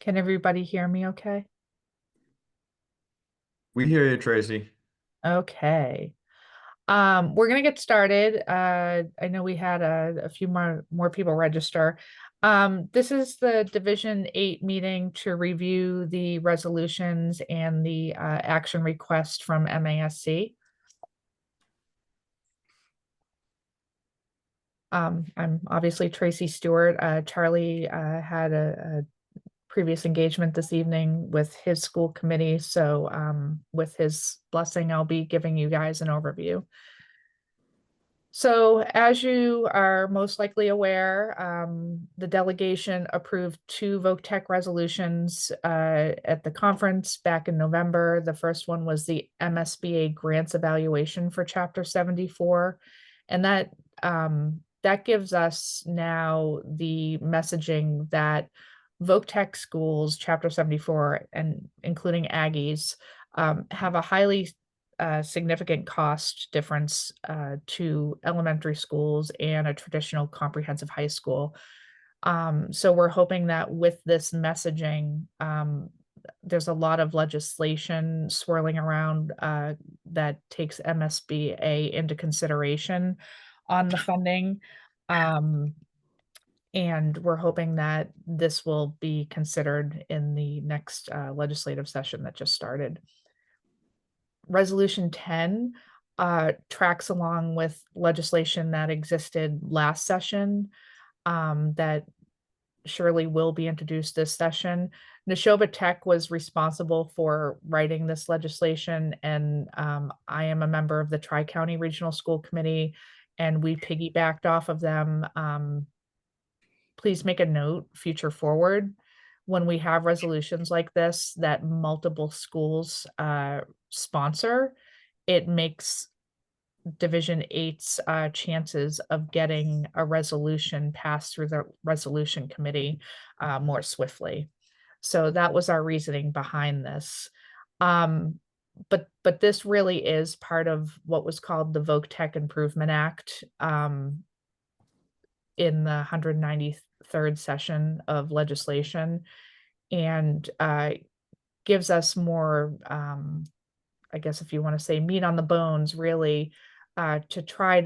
Can everybody hear me okay? We hear you, Tracy. Okay. We're gonna get started. I know we had a few more people register. This is the Division 8 meeting to review the resolutions and the action request from MASC. I'm obviously Tracy Stewart. Charlie had a previous engagement this evening with his school committee, so with his blessing, I'll be giving you guys an overview. So, as you are most likely aware, the delegation approved two VOTEC resolutions at the conference back in November. The first one was the MSBA grants evaluation for Chapter 74, and that gives us now the messaging that VOTEC schools, Chapter 74, and including Aggies, have a highly significant cost difference to elementary schools and a traditional comprehensive high school. So we're hoping that with this messaging, there's a lot of legislation swirling around that takes MSBA into consideration on the funding. Um, and we're hoping that this will be considered in the next legislative session that just started. Resolution 10 tracks along with legislation that existed last session that surely will be introduced this session. Neshoba Tech was responsible for writing this legislation, and I am a member of the Tri-County Regional School Committee, and we piggybacked off of them. Please make a note, future forward, when we have resolutions like this that multiple schools sponsor, it makes Division 8's chances of getting a resolution passed through the resolution committee more swiftly. So that was our reasoning behind this. But this really is part of what was called the VOC Improvement Act in the 193rd session of legislation, and gives us more, I guess if you want to say meat on the bones, really, to try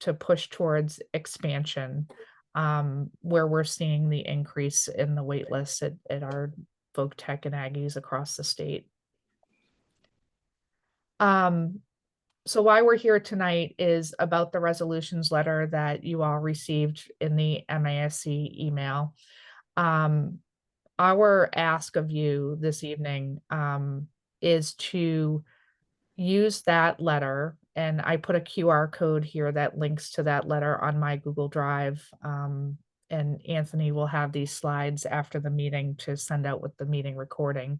to push towards expansion, where we're seeing the increase in the wait lists at our Voc Tech and Aggies across the state. So why we're here tonight is about the resolutions letter that you all received in the MASC email. Our ask of you this evening is to use that letter, and I put a QR code here that links to that letter on my Google Drive. And Anthony will have these slides after the meeting to send out with the meeting recording.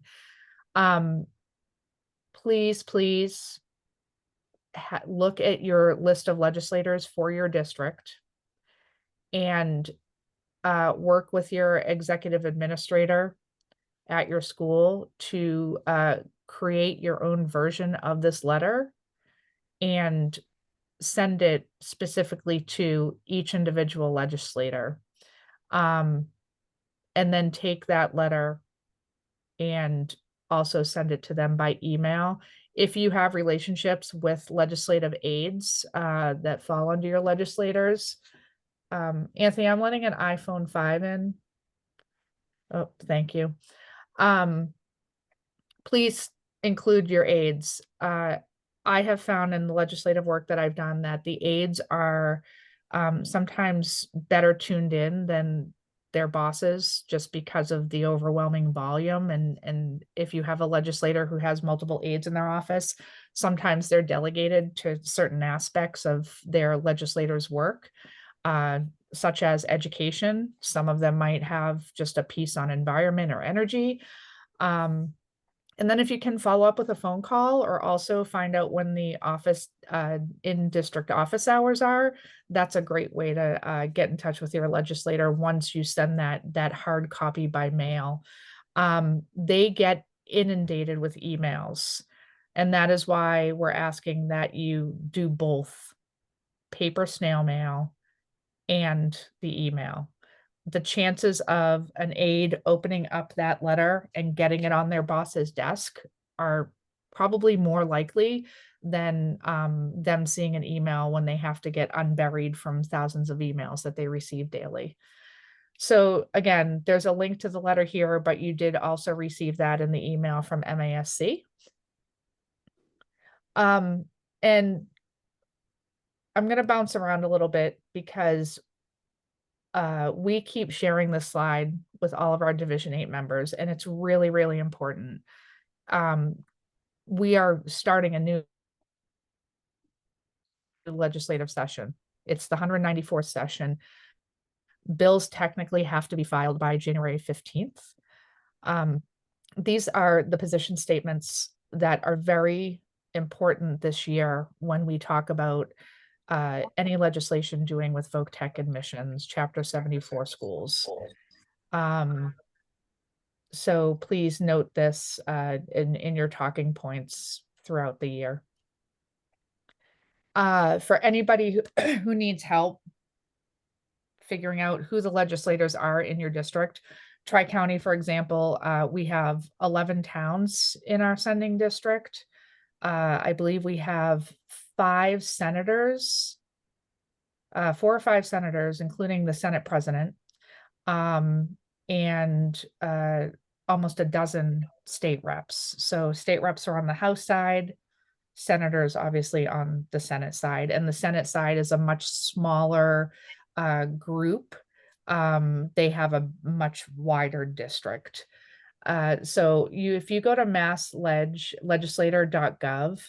Please look at your list of legislators for your district and work with your executive administrator at your school to create your own version of this letter and send it specifically to each individual legislator. And then take that letter and also send it to them by email. If you have relationships with legislative aides that fall under your legislators, Anthony, I'm letting an iPhone 5 in. Oh, thank you. Please include your aides. I have found in the legislative work that I've done that the aides are sometimes better tuned in than their bosses just because of the overwhelming volume. And if you have a legislator who has multiple aides in their office, sometimes they're delegated to certain aspects of their legislators' work, such as education. Some of them might have just a piece on environment or energy. And then if you can follow up with a phone call or also find out when the office in district office hours are, that's a great way to get in touch with your legislator once you send that hard copy by mail. They get inundated with emails, and that is why we're asking that you do both paper snail mail and the email. the chances of an aide opening up that letter and getting it on their boss's desk are probably more likely than them seeing an email when they have to get unburied from thousands of emails that they receive daily. So again, there's a link to the letter here, but you did also receive that in the email from MASC. And I'm going to bounce around a little bit because we keep sharing this slide with all of our Division 8 members, and it's really, really important. We are starting a new legislative session. It's the 194th session. Bills technically have to be filed by January 15th. These are the position statements that are very important this year when we talk about any legislation doing with voc tech admissions, Chapter 74 schools. So please note this in your talking points throughout the year. For anybody who needs help figuring out who the legislators are in your district, Tri-County, for example, we have 11 towns in our sending district. I believe we have 5 senators, 4 or 5 senators, including the Senate president, and almost a dozen state reps. So state reps are on the House side, senators obviously on the Senate side, and the Senate side is a much smaller group. They have a much wider district. So if you go to masslegislator.gov,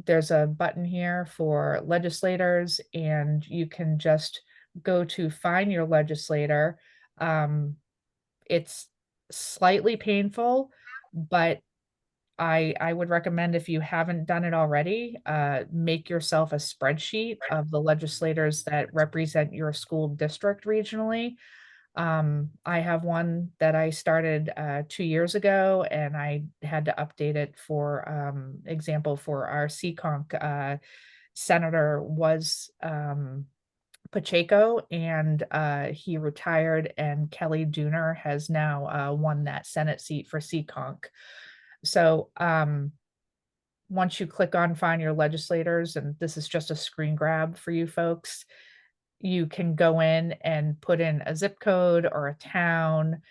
there's a button here for legislators, and you can just go to find your legislator. It's slightly painful, but I would recommend, if you haven't done it already, make yourself a spreadsheet of the legislators that represent your school district regionally. I have one that I started 2 years ago, and I had to update it for example for our CCONC senator was Pacheco, and he retired, and Kelly Dooner has now won that Senate seat for CCONC. So once you click on find your legislators, and this is just a screen grab for you folks, you can go in and put in a zip code or a town.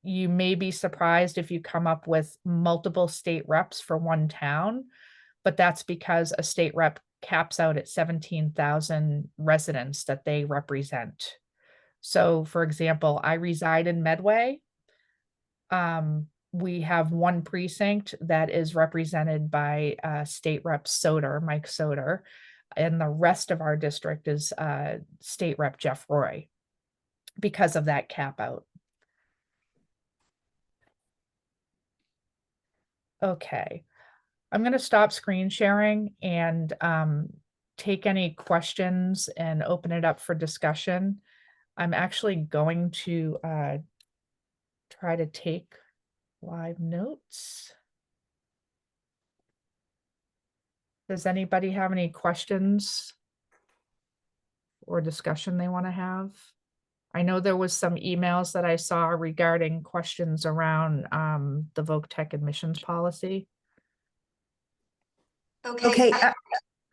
You may be surprised if you come up with multiple state reps for one town, but that's because a state rep caps out at 17,000 residents that they represent. So for example, I reside in Medway. We have one precinct that is represented by State Rep Soder, Mike Soder, and the rest of our district is State Rep Jeff Roy because of that cap out. Okay, I'm going to stop screen sharing and take any questions and open it up for discussion. I'm actually going to try to take live notes. Does anybody have any questions or discussion they want to have? I know there was some emails that I saw regarding questions around the voc tech admissions policy. Okay,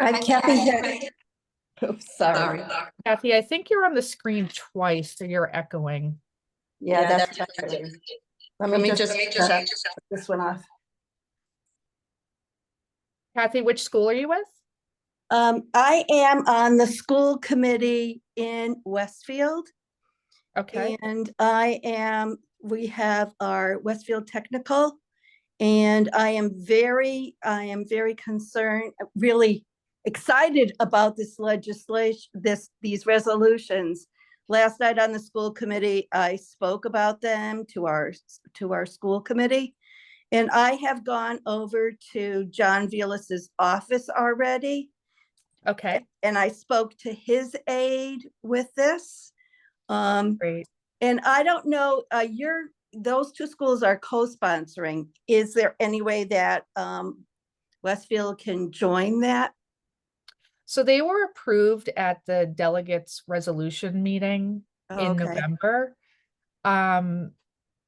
Kathy. Oh, sorry. Kathy, I think you're on the screen twice, so you're echoing. Yeah, that's right. Let me just put this one off. Kathy, which school are you with? I am on the school committee in Westfield. Okay. And we have our Westfield Technical, and I am very concerned, really excited about this legislation, these resolutions. Last night on the school committee, I spoke about them to our school committee, and I have gone over to John Velas's office already. Okay. And I spoke to his aide with this. Great. And I don't know, those 2 schools are co-sponsoring. Is there any way that Westfield can join that? So they were approved at the delegates resolution meeting Oh, in okay. November. Um,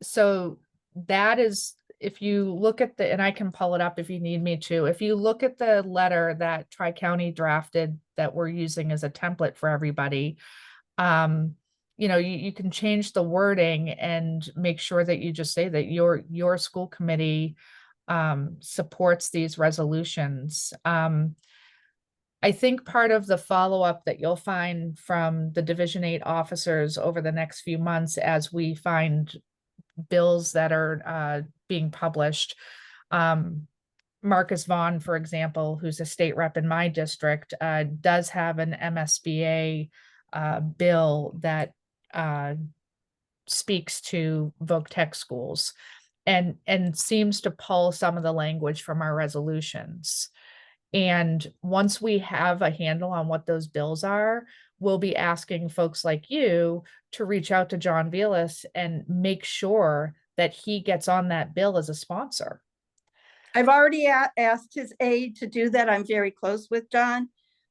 so that is, if you look at the, and I can pull it up if you need me to, if you look at the letter that Tri-County drafted that we're using as a template for everybody, um, you can change the wording and make sure that you just say that your school committee supports these resolutions. I think part of the follow-up that you'll find from the Division 8 officers over the next few months as we find bills that are being published. Marcus Vaughn, for example, who's a state rep in my district, does have an MSBA bill that uh, speaks to voc tech schools and seems to pull some of the language from our resolutions. And once we have a handle on what those bills are, we'll be asking folks like you to reach out to John Velas and make sure that he gets on that bill as a sponsor. I've already asked his aide to do that. I'm very close with John.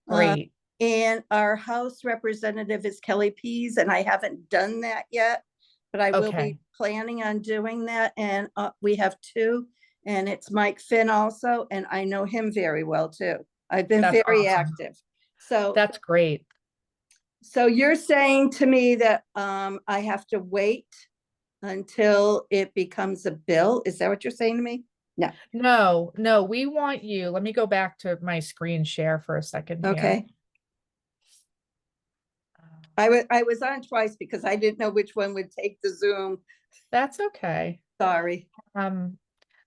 Great. And our House representative is Kelly Pease, and I haven't done that yet, but I will Okay. be planning on doing that. And we have two, and it's Mike Finn also, and I know him very well too. I've been That's very awesome. active. So, That's great. so you're saying to me that I have to wait until it becomes a bill? Is that what you're saying to me? No. No, we want you. Let me go back to my screen share for a second here. Okay. I was on twice because I didn't know which one would take the Zoom. That's okay. Sorry. Um,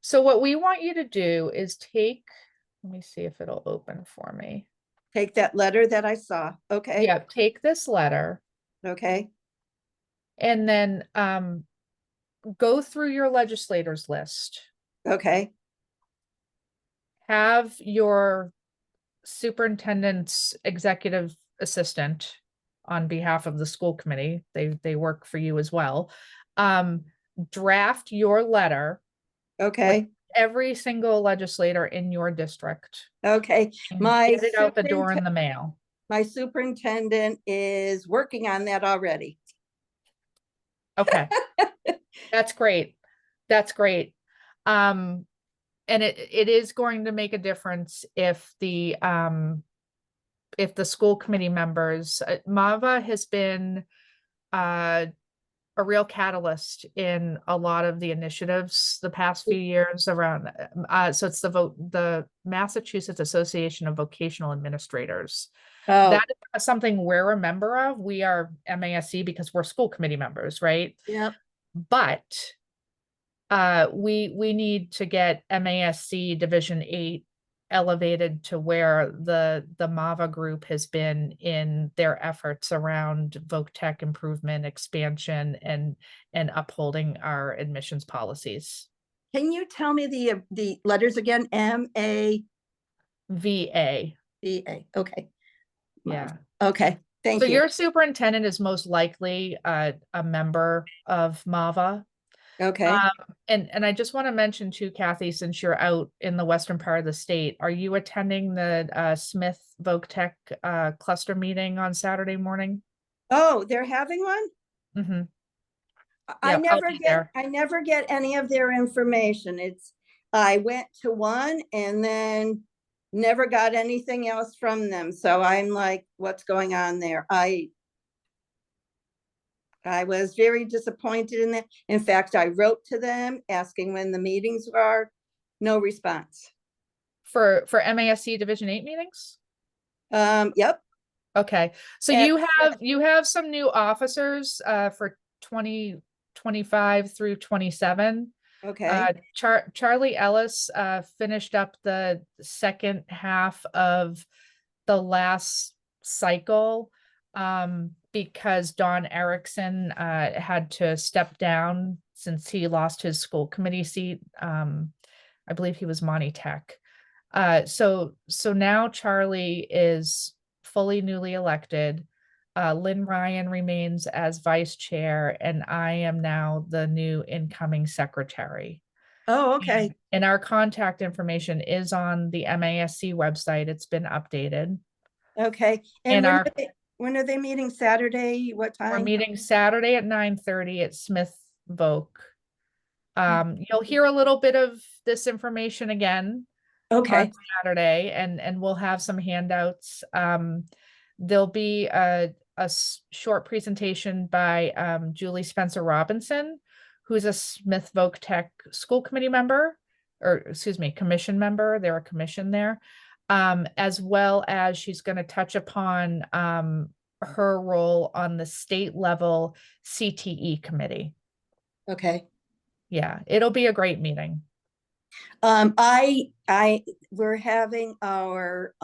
so what we want you to do is take, let me see if it'll open for me. Take that letter that I saw. Okay. Yeah, take this letter Okay. and then go through your legislators list. Okay. Have your superintendent's executive assistant on behalf of the school committee. They work for you as well. Draft your letter with Okay. every single legislator in your district Okay. and My get it out the door in the mail. my superintendent is working on that already. Okay. That's great. That's great. And it is going to make a difference if the school committee members, MAVA has been a real catalyst in a lot of the initiatives the past few years around. So it's the Massachusetts Association of Vocational Administrators. Oh, That is something we're a member of. We are MASC because we're school committee members, right? yep. But we need to get MASC Division 8 elevated to where the MAVA group has been in their efforts around voc tech improvement, expansion, and upholding our admissions policies. Can you tell me the letters again? MAVA. VA. Okay. Yeah. Okay. Thank So you. your superintendent is most likely a member of MAVA. Okay. Um, and I just want to mention too, Kathy, since you're out in the western part of the state, are you attending the Smith Voc Tech cluster meeting on Saturday morning? Oh, they're having one? Mm-hmm. I Yep, I'll never be get there. I never get any of their information. I went to one and then never got anything else from them. So I'm like, what's going on there? I was very disappointed in that. In fact, I wrote to them asking when the meetings are. No response. For MASC Division 8 meetings? Yep. Okay. So And you have some new officers for 2025 through 27. okay. Charlie Ellis finished up the second half of the last cycle because Don Erickson had to step down since he lost his school committee seat. I believe he was Monty Tech. So now Charlie is fully newly elected. Lynn Ryan remains as vice chair, and I am now the new incoming secretary. Oh, okay. And our contact information is on the MASC website. It's been updated. Okay. And And when are they meeting? Saturday? What we're time? meeting Saturday at 9:30 at Smith Voc. You'll hear a little bit of this information again on Okay. Saturday, and we'll have some handouts. There'll be a short presentation by Julie Spencer Robinson, who's a Smith Voc Tech school committee member, or excuse me, commission member. They're a commission there, as well as she's going to touch upon her role on the state level CTE committee. Okay. Yeah, it'll be a great meeting. We're having our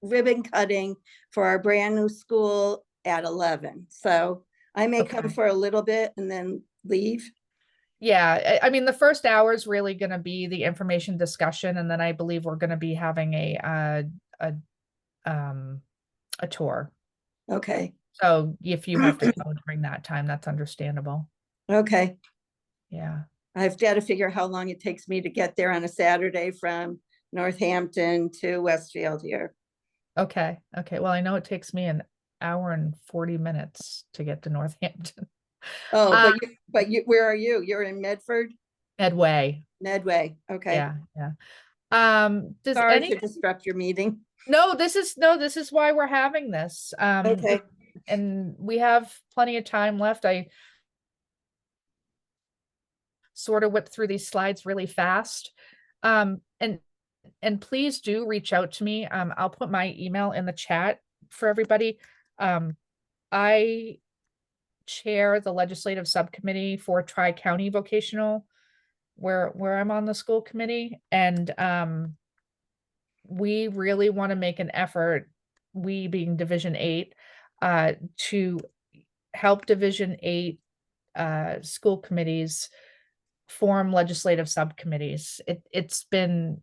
ribbon cutting for our brand new school at 11. So I may come Okay. for a little bit and then leave. Yeah, I mean, the first hour is really going to be the information discussion, and then I believe we're going to be having um a tour. Okay. So if you have to go during that time, that's understandable. Okay. Yeah. I've got to figure out how long it takes me to get there on a Saturday from Northampton to Westfield here. Okay. Okay. Well, I know it takes me an hour and 40 minutes to get to Northampton. Oh, Uh, where are you? You're in Medford? Medway. Medway. Okay. Yeah. Yeah. Does Sorry any to disrupt your meeting. No, this is why we're having this. Okay. And we have plenty of time left. I sort of whip through these slides really fast. Um, and and please do reach out to me. I'll put my email in the chat for everybody. I chair the legislative subcommittee for Tri-County Vocational, where I'm on the school committee, and we really want to make an effort, we being Division 8, to help Division 8 school committees form legislative subcommittees. It's been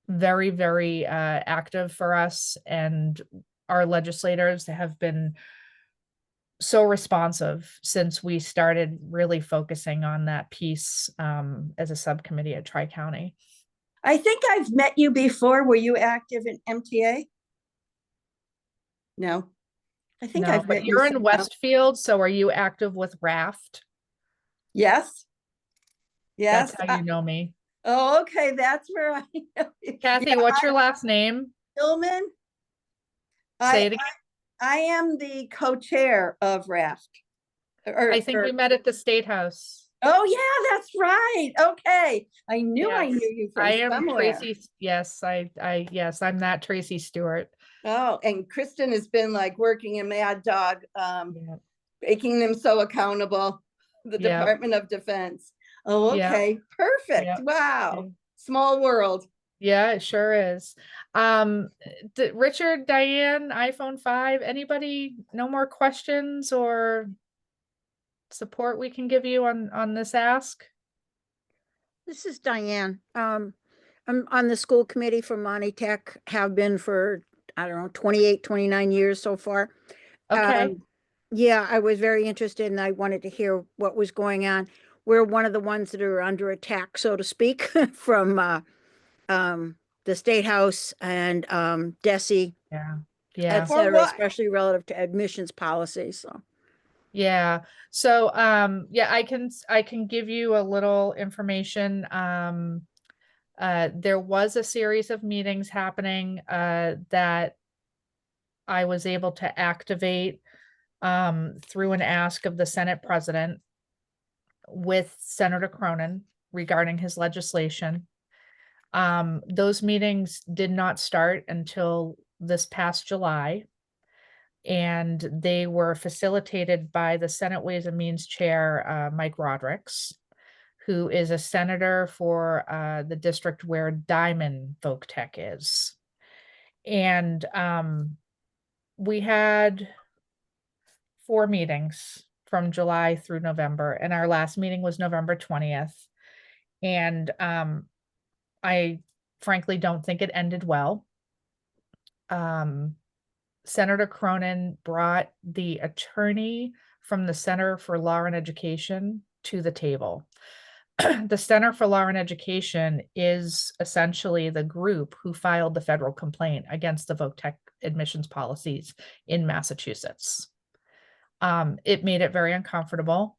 very, very active for us, and our legislators have been so responsive since we started really focusing on that piece as a subcommittee at Tri-County. I think I've met you before. Were you active in MTA? No. I think No, I've but met you you're in somehow. Westfield, so are you active with Raft? Yes. That's Yes. how you know me. Oh, okay. That's where I know you. Kathy, Yeah, what's your last name? Hillman. Say I it again. I am the co-chair of RAFT. I think we met at the State House. Oh yeah, that's right. Okay. I knew Yes, you I from am somewhere. Tracy. Yes, yes, I'm that Tracy Stewart. Oh, and Kristen has been like working a mad dog, Yeah, making them so accountable, the yeah, Department of Defense. Oh, yeah, okay. Perfect. yeah, yeah. Wow. Small world. Yeah, it sure is. Richard, Diane, iPhone 5, anybody, no more questions or support we can give you on this ask? This is Diane. I'm on the school committee for Monty Tech, have been for, I don't know, 28, 29 years so far. Okay. Yeah, I was very interested and I wanted to hear what was going on. We're one of the ones that are under attack, so to speak, from the State House and DESE, Yeah. et Yeah. For cetera, what? especially relative to admissions policy. So Yeah. So yeah, I can give you a little information. There was a series of meetings happening that I was able to activate through an ask of the Senate President with Senator Cronin regarding his legislation. Those meetings did not start until this past July, and they were facilitated by the Senate Ways and Means Chair, Mike Rodrigues, who is a senator for the district where Diamond Voc Tech is. And we had 4 meetings from July through November, and our last meeting was November 20th. And I frankly don't think it ended well. Senator Cronin brought the attorney from the Center for Law and Education to the table. the Center for Law and Education is essentially the group who filed the federal complaint against the VOTEC admissions policies in Massachusetts. It made it very uncomfortable.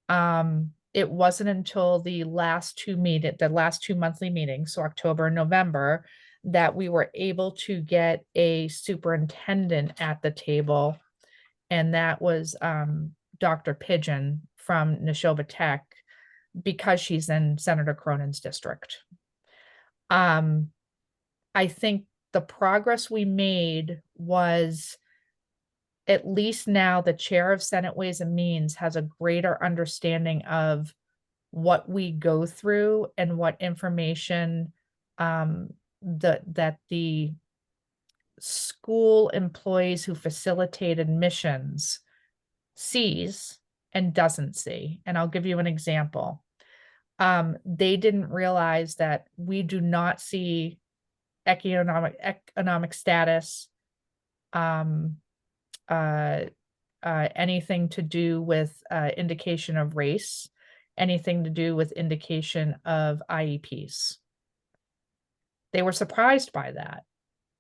It wasn't until the last two monthly meetings, so October and November, that we were able to get a superintendent at the table, and that was Dr. Pigeon from Neshoba Tech, because she's in Senator Cronin's district. I think the progress we made was, at least now the chair of Senate Ways and Means has a greater understanding of what we go through and what information that the school employees who facilitate admissions sees and doesn't see. And I'll give you an example. They didn't realize that we do not see economic status, anything to do with indication of race, anything to do with indication of IEPs. They were surprised by that.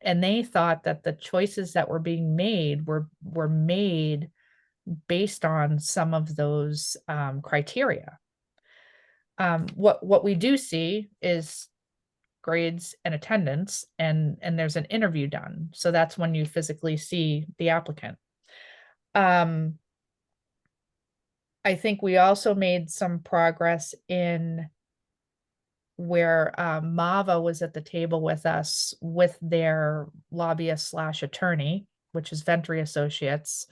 And they thought that the choices that were being made were made based on some of those criteria. What we do see is grades and attendance, and there's an interview done. So that's when you physically see the applicant. I think we also made some progress in where MAVA was at the table with us with their lobbyist / attorney, which is Ventry Associates.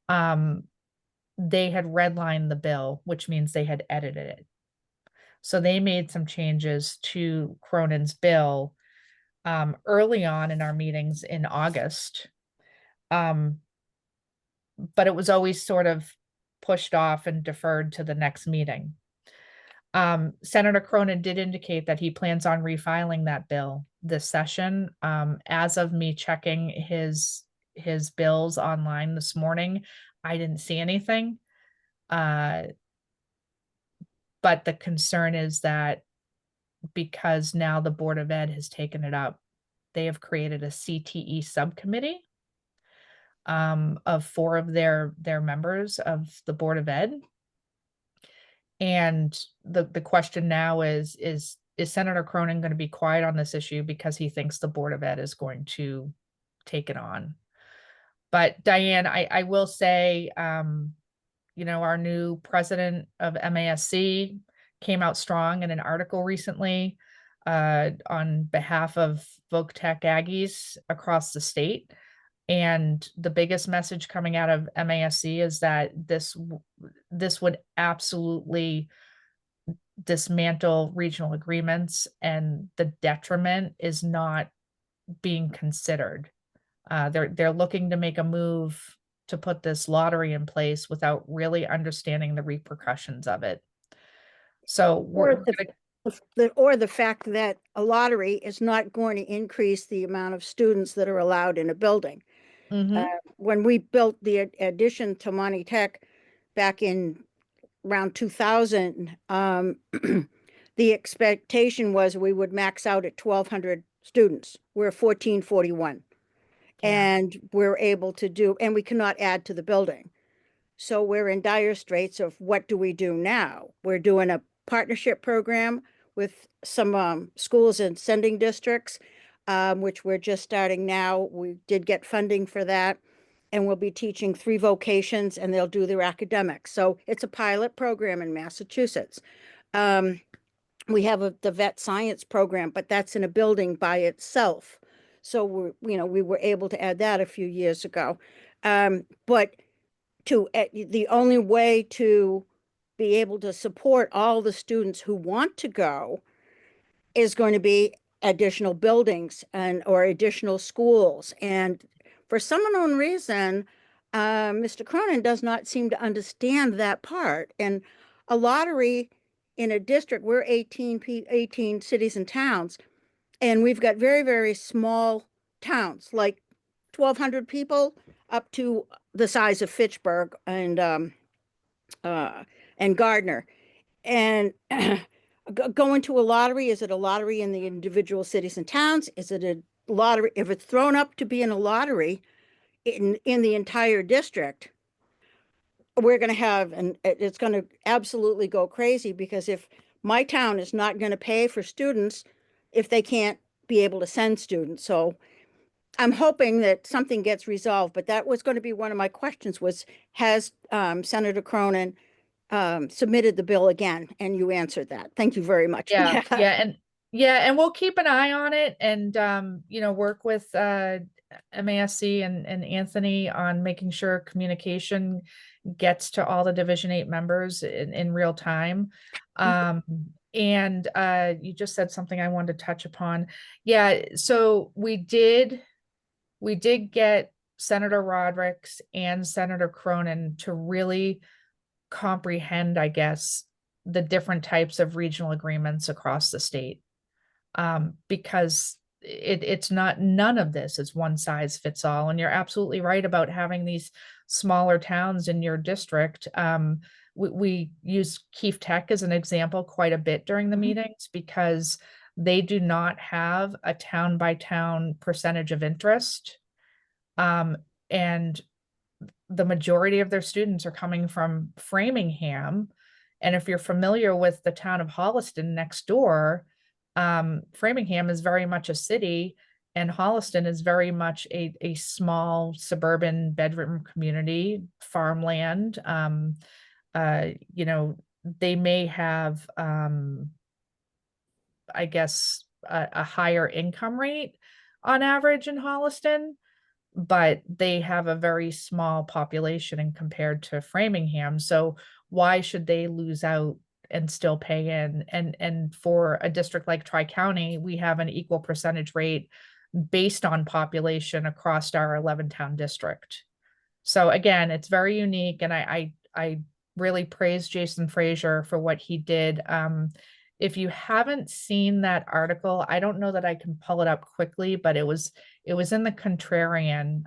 They had redlined the bill, which means they had edited it. So they made some changes to Cronin's bill early on in our meetings in August. But it was always sort of pushed off and deferred to the next meeting. Senator Cronin did indicate that he plans on refiling that bill this session. As of me checking his bills online this morning, I didn't see anything. But the concern is that because now the Board of Ed has taken it up, they have created a CTE subcommittee of 4 of their members of the Board of Ed. And the question now is Senator Cronin going to be quiet on this issue because he thinks the Board of Ed is going to take it on? But Diane, I will say, our new president of MASC came out strong in an article recently on behalf of VOCTEC Aggies across the state. And the biggest message coming out of MASC is that this would absolutely dismantle regional agreements, and the detriment is not being considered. They're looking to make a move to put this lottery in place without really understanding the repercussions of it. So or the fact that a lottery is not going to increase the amount of students that are allowed in a building. When we built the addition to Monty Tech back in around 2000, the expectation was we would max out at 1,200 students. We're 1,441. And we're able to do, and we cannot add to the building. So we're in dire straits of what do we do now? We're doing a partnership program with some schools and sending districts, which we're just starting now. We did get funding for that, and we'll be teaching 3 vocations, and they'll do their academics. So it's a pilot program in Massachusetts. We have the vet science program, but that's in a building by itself. So we were able to add that a few years ago. But the only way to be able to support all the students who want to go is going to be additional buildings or additional schools. And for some unknown reason, Mr. Cronin does not seem to understand that part. And a lottery in a district, we're 18 cities and towns, and we've got very, very small towns, like 1,200 people up to the size of Fitchburg and Gardner. And going to a lottery, is it a lottery in the individual cities and towns? Is it a lottery? If it's thrown up to be in a lottery in the entire district, we're going to have, and it's going to absolutely go crazy, because if my town is not going to pay for students if they can't be able to send students. So I'm hoping that something gets resolved, but that was going to be one of my questions was, has Senator Cronin submitted the bill again? And you answered that. Thank you very much. Yeah, and we'll keep an eye on it and work with MASC and Anthony on making sure communication gets to all the Division 8 members in real time. And you just said something I wanted to touch upon. Yeah, so we did get Senator Rodericks and Senator Cronin to really comprehend, I guess, the different types of regional agreements across the state. Because it's not, none of this is one size fits all. And you're absolutely right about having these smaller towns in your district. We use Keefe Tech as an example quite a bit during the meetings, because they do not have a town by town percentage of interest. And the majority of their students are coming from Framingham. And if you're familiar with the town of Holliston next door, Framingham is very much a city, and Holliston is very much a small suburban bedroom community, farmland. They may have, I guess, a higher income rate on average in Holliston, but they have a very small population and compared to Framingham. So why should they lose out and still pay in? And for a district like Tri-County, we have an equal percentage rate based on population across our 11-town district. So again, it's very unique, and I really praise Jason Frazier for what he did. If you haven't seen that article, I don't know that I can pull it up quickly, but it was in the Contrarian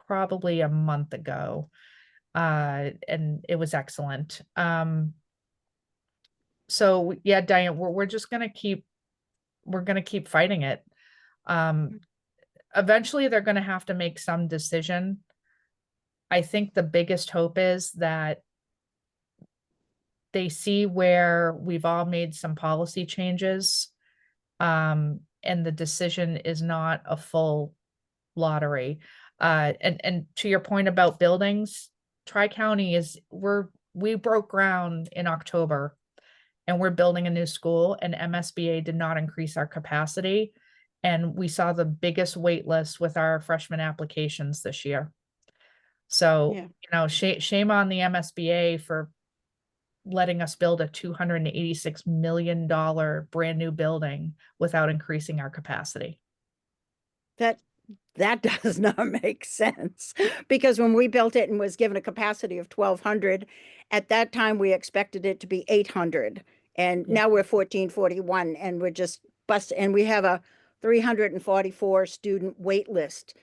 probably a month ago. And it was excellent. So yeah, Diane, we're just gonna keep fighting it. Eventually they're gonna have to make some decision. I think the biggest hope is that they see where we've all made some policy changes, and the decision is not a full lottery. And to your point about buildings, Tri-County we broke ground in October, and we're building a new school, and MSBA did not increase our capacity. And we saw the biggest wait list with our freshman applications this year. So, shame on the MSBA for letting us build a $286 million brand new building without increasing our capacity. That does not make sense, because when we built it and was given a capacity of 1,200, at that time we expected it to be 800, and now we're 1,441, and we're just busted, and we have a 344 student wait list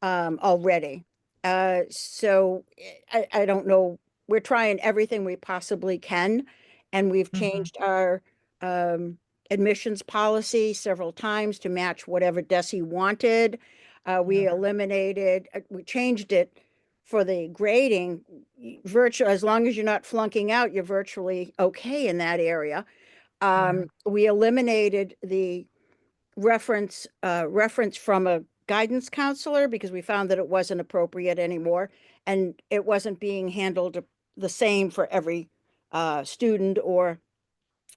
already. So I don't know. We're trying everything we possibly can, and we've changed our admissions policy several times to match whatever DESE wanted. We changed it for the grading virtual, as long as you're not flunking out, you're virtually okay in that area. We eliminated the reference from a guidance counselor, because we found that it wasn't appropriate anymore, and it wasn't being handled the same for every student or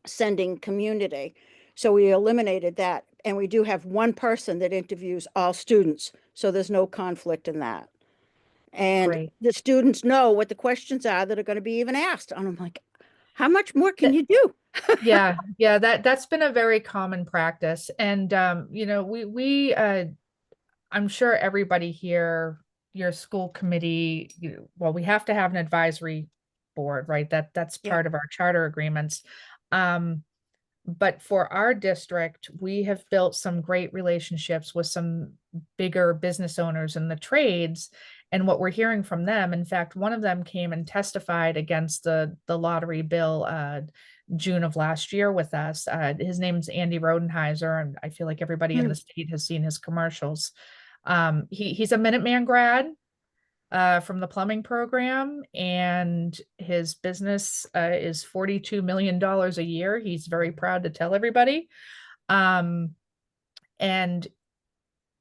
sending community. So we eliminated that, and we do have one person that interviews all students, so there's no conflict in that. And Great. the students know what the questions are that are going to be even asked. And I'm like, how much more can you do? Yeah, that's been a very common practice. And we I'm sure everybody here, your school committee, well, we have to have an advisory board, right? That's part of our charter agreements. But for our district, we have built some great relationships with some bigger business owners in the trades. And what we're hearing from them, in fact, one of them came and testified against the lottery bill June of last year with us. His name's Andy Rodenheiser, and I feel like everybody in the state has seen his commercials. He's a Minuteman grad from the plumbing program, and his business is $42 million a year. He's very proud to tell everybody. And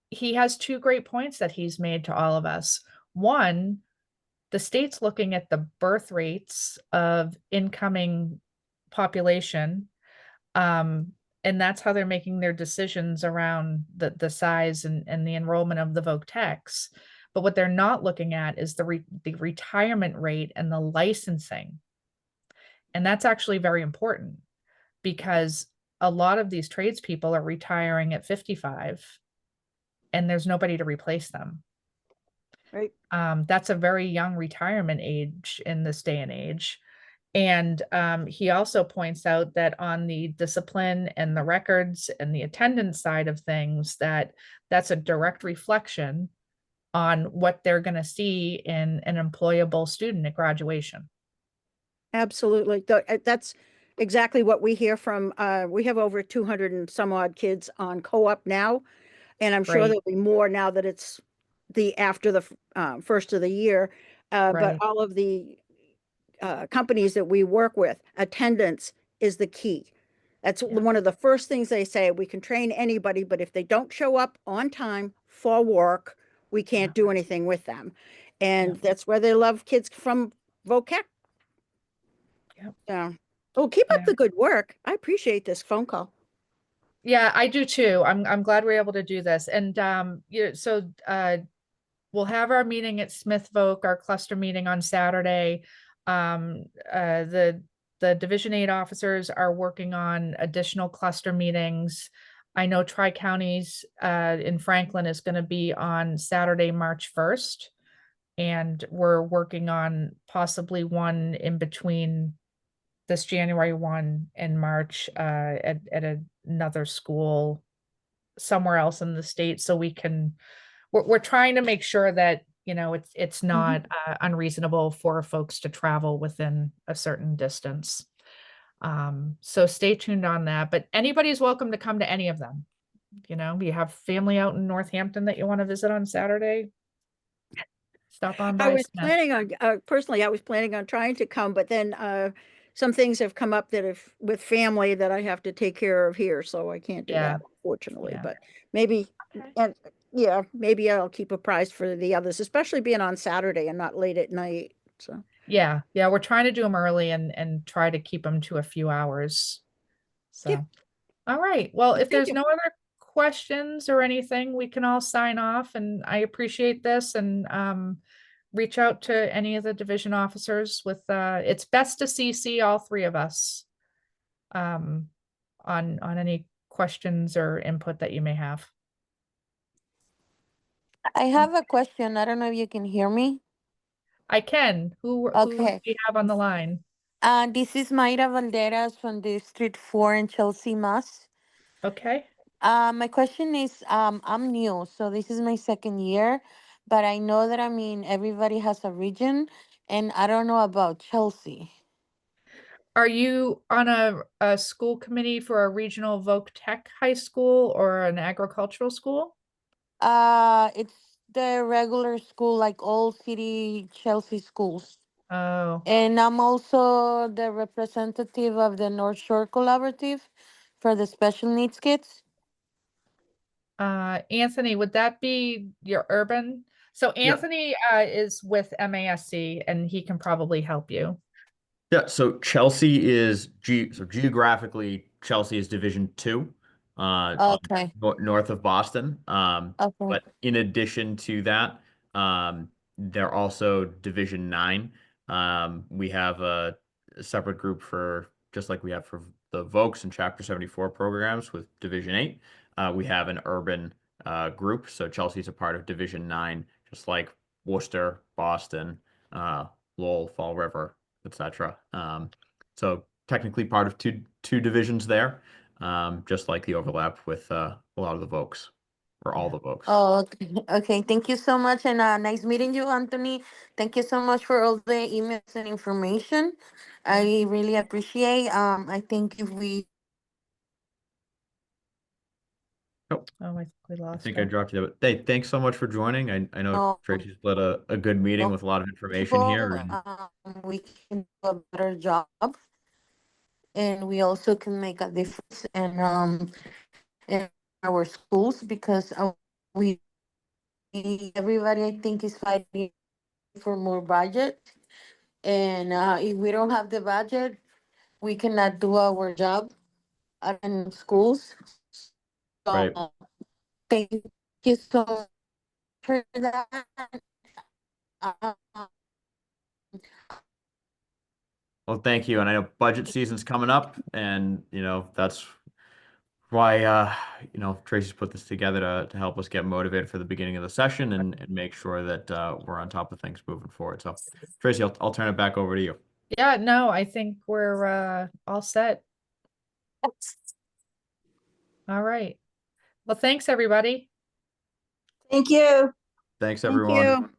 he has two great points that he's made to all of us. One, the state's looking at the birth rates of incoming population, and that's how they're making their decisions around the size and the enrollment of the voc techs. But what they're not looking at is the retirement rate and the licensing. And that's actually very important because a lot of these tradespeople are retiring at 55 and there's nobody to replace them. Right. That's a very young retirement age in this day and age. And he also points out that on the discipline and the records and the attendance side of things, that's a direct reflection on what they're going to see in an employable student at graduation. Absolutely. That's exactly what we hear from, we have over 200 and some odd kids on co-op now. And I'm sure Right. there'll be more now that it's after the first of the year. But Right. all of the companies that we work with, attendance is the key. That's Yeah. one of the first things they say. We can train anybody, but if they don't show up on time for work, we can't do anything with them. And that's where they love kids from VOCAC. Yep. Yeah. Oh, keep up Yeah. the good work. I appreciate this phone call. Yeah, I do too. I'm glad we're able to do this. And so we'll have our meeting at Smith Voc, our cluster meeting on Saturday. The Division 8 officers are working on additional cluster meetings. I know Tri-Counties in Franklin is going to be on Saturday, March 1st. And we're working on possibly one in between this January 1 and March at another school somewhere else in the state, so we're trying to make sure that it's not unreasonable for folks to travel within a certain distance. So stay tuned on that, but anybody's welcome to come to any of them. You have family out in Northampton that you want to visit on Saturday, stop on I by was Smith. planning on, personally, I was planning on trying to come, but then some things have come up that if with family that I have to take care of here, so I can't do Yeah. that, unfortunately. Yeah. But maybe, Okay. and yeah, maybe I'll keep a prize for the others, especially being on Saturday and not late at night. So Yeah, we're trying to do them early and try to keep them to a few hours. So, Yep. all right. Well, if Thank there's you. no other questions or anything, we can all sign off, and I appreciate this, and reach out to any of the division officers with it's best to CC all three of us on any questions or input that you may have. I have a question. I don't know if you can hear me. I can. Who do Okay. we have on the line? This is Mayra Valderas from District 4 in Chelsea, Mass. Okay. My question is, I'm new, so this is my second year, but I know that, I mean, everybody has a region, and I don't know about Chelsea. Are you on a school committee for a regional voc tech high school or an agricultural school? It's the regular school, like all city Chelsea schools. Oh, And I'm also the representative of the North Shore Collaborative for the special needs kids. Anthony, would that be your urban? So Yeah. Anthony is with MASC and he can probably help you. Yeah, so Chelsea is geographically Chelsea is Division 2, Okay. north of Boston. Okay. But in addition to that, they're also Division 9. We have a separate group for just like we have for the Vokes and Chapter 74 programs with Division 8. We have an urban group, so Chelsea's a part of Division 9, just like Worcester, Boston, Lowell, Fall River, etc. So technically part of two divisions there, just like the overlap with a lot of the Vokes for all the Vokes. Oh, okay. Okay. Thank you so much. And nice meeting you, Anthony. Thank you so much for all the emails and information. I really appreciate. I think if we Oh, I think we I lost think I her. dropped you there, but hey, thanks so much for joining. I know know Tracy's led a good meeting with a lot of information here. people, And we can do a better job, and we also can make a difference in our schools because we everybody I think is fighting for more budget, and if we don't have the budget, we cannot do our job in schools. So right. thank you so much for that. Uh, Well, thank you. And I know budget season's coming up, and that's why Tracy's put this together to help us get motivated for the beginning of the session and make sure that we're on top of things moving forward. So Tracy, I'll turn it back over to you. Yeah, no, I think we're all set. All right. Well, thanks, everybody. Thank you. Thanks, Thank everyone. you.